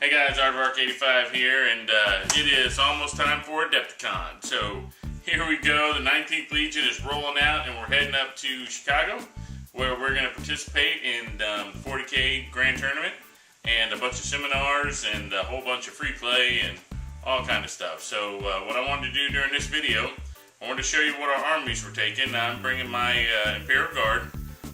Hey guys, Aardvark85 here, and it is almost time for Adepticon. So here we go, the 19th Legion is rolling out, and we're heading up to Chicago, where we're going to participate in the 40K Grand Tournament, and a bunch of seminars, and a whole bunch of free play, and all kind of stuff. So what I wanted to do during this video, I wanted to show you what our armies were taking. I'm bringing my Imperial Guard,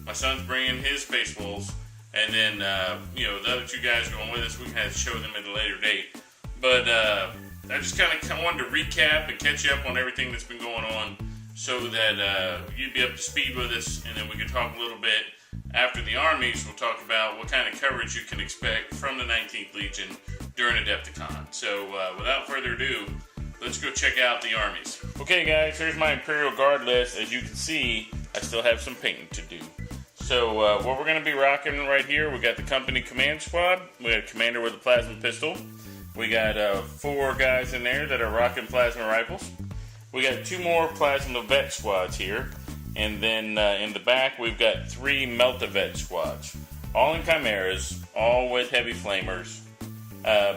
my son's bringing his Space Wolves, and then, the other two guys going with us, we can have to show them at a later date. But I just kind of wanted to recap and catch you up on everything that's been going on so that you'd be up to speed with us, and then we could talk a little bit after the armies. We'll talk about what kind of coverage you can expect from the 19th Legion during Adepticon. So without further ado, let's go check out the armies. Okay guys, here's my Imperial Guard list. As you can see, I still have some painting to do. So what we're going to be rocking right here, we got the company command squad. We got a commander with a plasma pistol. We got 4 guys in there that are rocking plasma rifles. We got 2 more plasma vet squads here. And then in the back, we've got 3 Melta vet squads. All in chimeras, all with heavy flamers.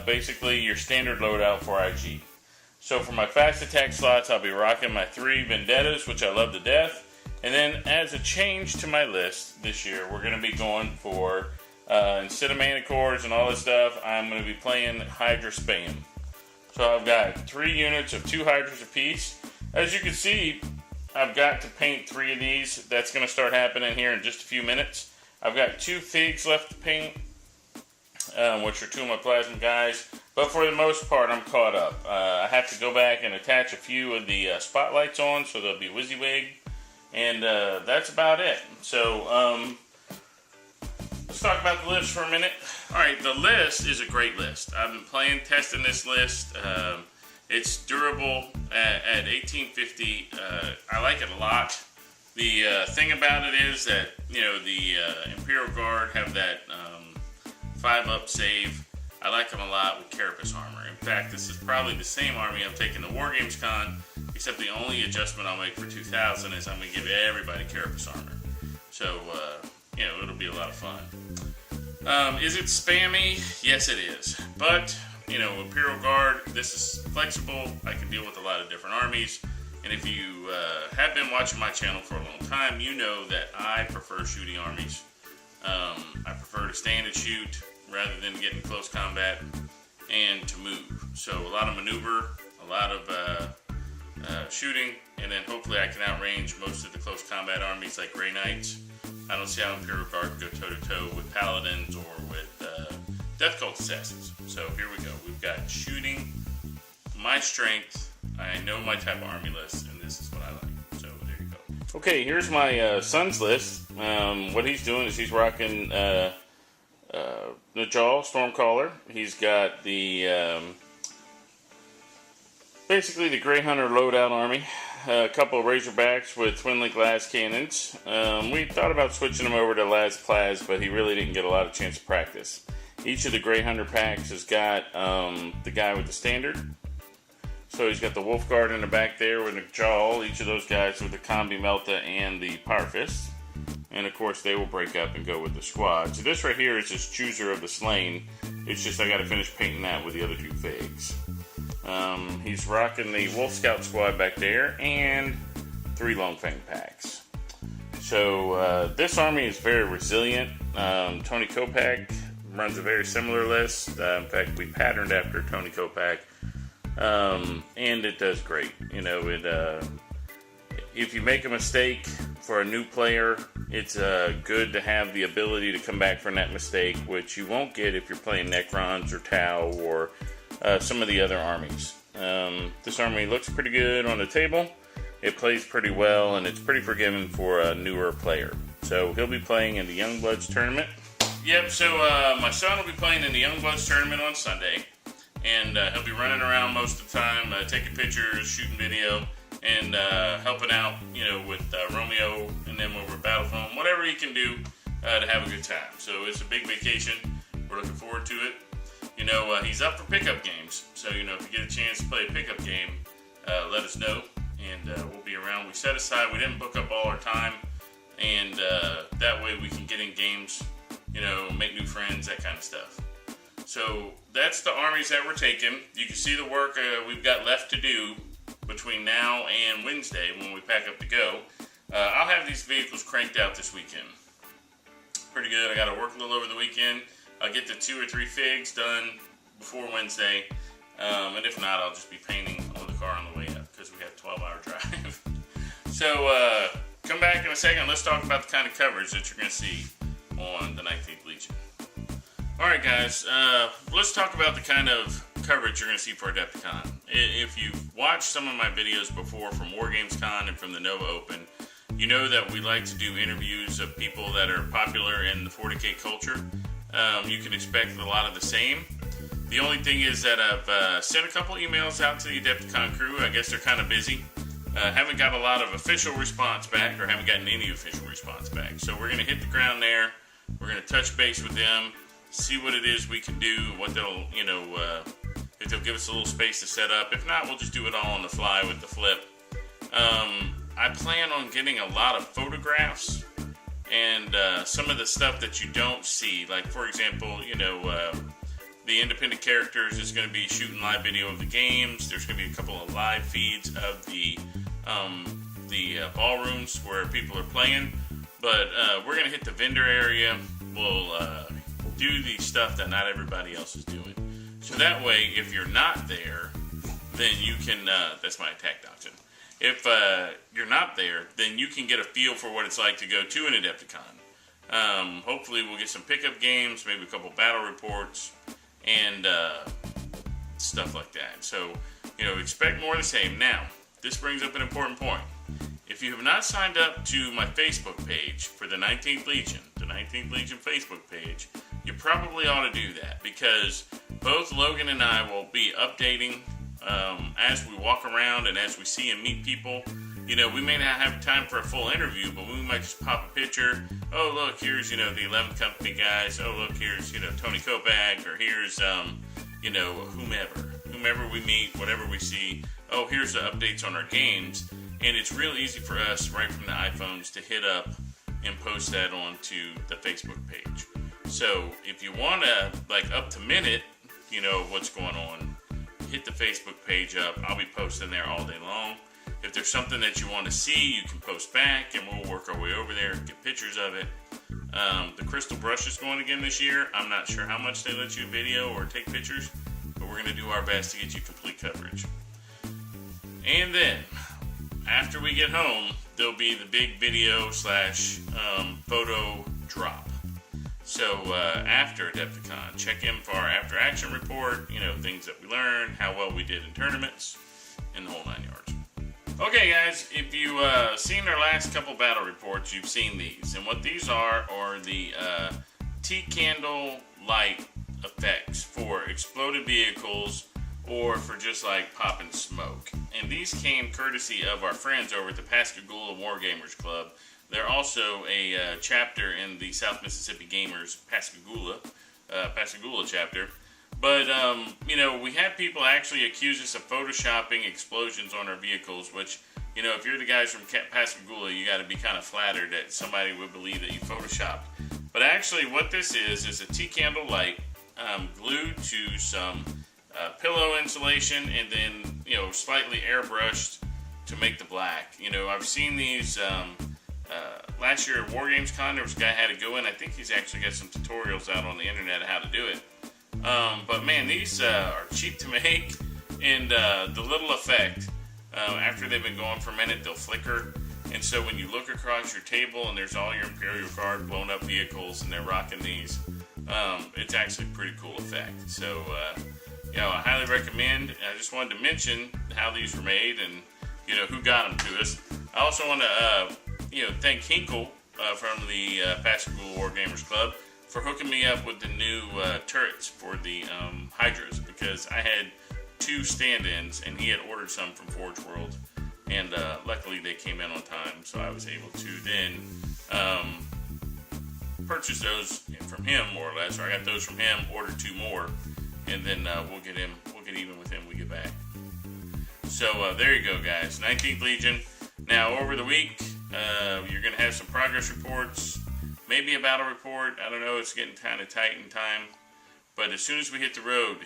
Basically your standard loadout for IG. So for my fast attack slots, I'll be rocking my 3 Vendettas, which I love to death. And then, as a change to my list this year, we're going to be going for, instead of Manticores and all this stuff, I'm going to be playing Hydra Spam. So I've got 3 units of 2 Hydras apiece. As you can see, I've got to paint 3 of these. That's going to start happening here in just a few minutes. I've got 2 Figs left to paint, which are 2 of my Plasma guys. But for the most part, I'm caught up. I have to go back and attach a few of the spotlights on, so they'll be WYSIWYG. And that's about it. So let's talk about the list for a minute. Alright, the list is a great list. I've been testing this list. It's durable at 1850. I like it a lot. The thing about it is that, the Imperial Guard have that 5-up save. I like them a lot with Carapace armor. In fact, this is probably the same army I'm taking to War Games Con, except the only adjustment I'll make for 2000 is I'm going to give everybody Carapace armor. So, it'll be a lot of fun. Is it spammy? Yes, it is. But, Imperial Guard, this is flexible. I can deal with a lot of different armies. And if you have been watching my channel for a long time, you know that I prefer shooting armies. I prefer to stand and shoot rather than get in close combat and to move. So a lot of maneuver, a lot of shooting, and then hopefully I can outrange most of the close combat armies like Grey Knights. I don't see how Imperial Guard can go toe-to-toe with Paladins or with Death Cult Assassins. So here we go. We've got shooting, my strength, I know my type of army list, and this is what I like. So there you go. Okay, here's my son's list. What he's doing is he's rocking Najal, Stormcaller. He's got the basically the Grey Hunter loadout army. A couple of Razorbacks with twin-link las cannons. We thought about switching him over to las plas, but he really didn't get a lot of chance to practice. Each of the Grey Hunter packs has got the guy with the standard. So he's got the Wolf Guard in the back there with Najal. Each of those guys with the Combi Melta and the Power Fist. And of course they will break up and go with the squad. So this right here is just Chooser of the Slain. It's just I got to finish painting that with the other 2 Figs. He's rocking the Wolf Scout squad back there and 3 Longfang packs. So this army is very resilient. Tony Kopak runs a very similar list. In fact, we patterned after Tony Kopak, and it does great. If you make a mistake for a new player, it's good to have the ability to come back from that mistake, which you won't get if you're playing Necrons or Tau or some of the other armies. This army looks pretty good on the table. It plays pretty well, and it's pretty forgiving for a newer player. So he'll be playing in the Youngbloods tournament. Yep, so my son will be playing in the Youngbloods tournament on Sunday. And he'll be running around most of the time, taking pictures, shooting video, and helping out, with Romeo and them over at Battlefront. Whatever he can do to have a good time. So it's a big vacation. We're looking forward to it. He's up for pickup games. So, if you get a chance to play a pickup game, let us know. And we'll be around. We set aside, we didn't book up all our time. And that way we can get in games, make new friends, that kind of stuff. So that's the armies that we're taking. You can see the work we've got left to do between now and Wednesday when we pack up to go. I'll have these vehicles cranked out this weekend. Pretty good. I got to work a little over the weekend. I'll get the 2 or 3 figs done before Wednesday. And if not, I'll just be painting on the car on the way up because we have a 12-hour drive. So come back in a second. Let's talk about the kind of coverage that you're going to see on the 19th Legion. Alright guys, let's talk about the kind of coverage you're going to see for Adepticon. If you've watched some of my videos before from WarGamesCon and from the Nova Open, you know that we like to do interviews of people that are popular in the 40K culture. You can expect a lot of the same. The only thing is that I've sent a couple emails out to the Adepticon crew. I guess they're kind of busy. Haven't got a lot of official response back, or haven't gotten any official response back. So we're going to hit the ground there. We're going to touch base with them, see what it is we can do, what they'll, if they'll give us a little space to set up. If not, we'll just do it all on the fly with the flip. I plan on getting a lot of photographs and some of the stuff that you don't see. Like, for example, the independent characters is going to be shooting live video of the games. There's going to be a couple of live feeds of the ballrooms where people are playing. But we're going to hit the vendor area. We'll do the stuff that not everybody else is doing. So that way, if you're not there, then you can, that's my attack doctrine. If you're not there, then you can get a feel for what it's like to go to an Adepticon. Hopefully we'll get some pickup games, maybe a couple battle reports, and stuff like that. So, expect more of the same. Now, this brings up an important point. If you have not signed up to my Facebook page for the 19th Legion, the 19th Legion Facebook page, you probably ought to do that, because both Logan and I will be updating as we walk around and as we see and meet people. We may not have time for a full interview, but we might just pop a picture. Oh, look, here's, the 11th Company guys. Oh, look, here's, Tony Kopak, or here's, whomever we meet, whatever we see. Oh, here's the updates on our games. And it's real easy for us, right from the iPhones, to hit up and post that onto the Facebook page. So if you want to, up to minute, what's going on, hit the Facebook page up. I'll be posting there all day long. If there's something that you want to see, you can post back, and we'll work our way over there and get pictures of it. The Crystal Brush is going again this year. I'm not sure how much they let you video or take pictures, but we're going to do our best to get you complete coverage. And then, after we get home, there'll be the big video / photo drop. So after Adepticon, check in for our after action report, things that we learned, how well we did in tournaments, and the whole 9 yards. Okay guys, if you've seen our last couple battle reports, you've seen these. And what these are the T-candle light effects for exploded vehicles, or for just popping smoke. And these came courtesy of our friends over at the Pascagoula Wargamers Club. They're also a chapter in the South Mississippi Gamers Pascagoula chapter. But, we had people actually accuse us of photoshopping explosions on our vehicles, which, if you're the guys from Pascagoula, you got to be kind of flattered that somebody would believe that you photoshopped. But actually what this is a T-candle light glued to some pillow insulation, and then, slightly airbrushed to make the black. I've seen these last year at WarGamesCon. There was a guy who had to go in. I think he's actually got some tutorials out on the internet of how to do it. But man, these are cheap to make, and the little effect, after they've been going for a minute, they'll flicker. And so when you look across your table and there's all your Imperial Guard blown up vehicles and they're rocking these, it's actually a pretty cool effect. So, I highly recommend. I just wanted to mention how these were made and, who got them to us. I also want to, thank Hinkle from the Pascagoula Wargamers Club for hooking me up with the new turrets for the Hydras, because I had 2 stand-ins and he had ordered some from Forge World, and luckily they came in on time, so I was able to then purchase those from him, more or less. Or I got those from him, ordered 2 more, and then we'll get even with him when we get back. So there you go, guys. 19th Legion. Now over the week, you're going to have some progress reports, maybe a battle report. I don't know. It's getting kind of tight in time. But as soon as we hit the road,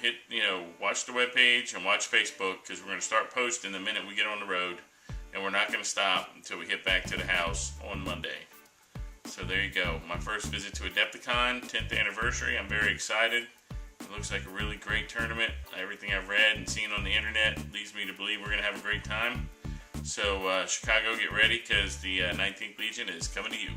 watch the webpage and watch Facebook, because we're going to start posting the minute we get on the road. And we're not going to stop until we get back to the house on Monday. So there you go. My first visit to Adepticon, 10th anniversary. I'm very excited. It looks like a really great tournament. Everything I've read and seen on the internet leads me to believe we're going to have a great time. So Chicago, get ready, because the 19th Legion is coming to you.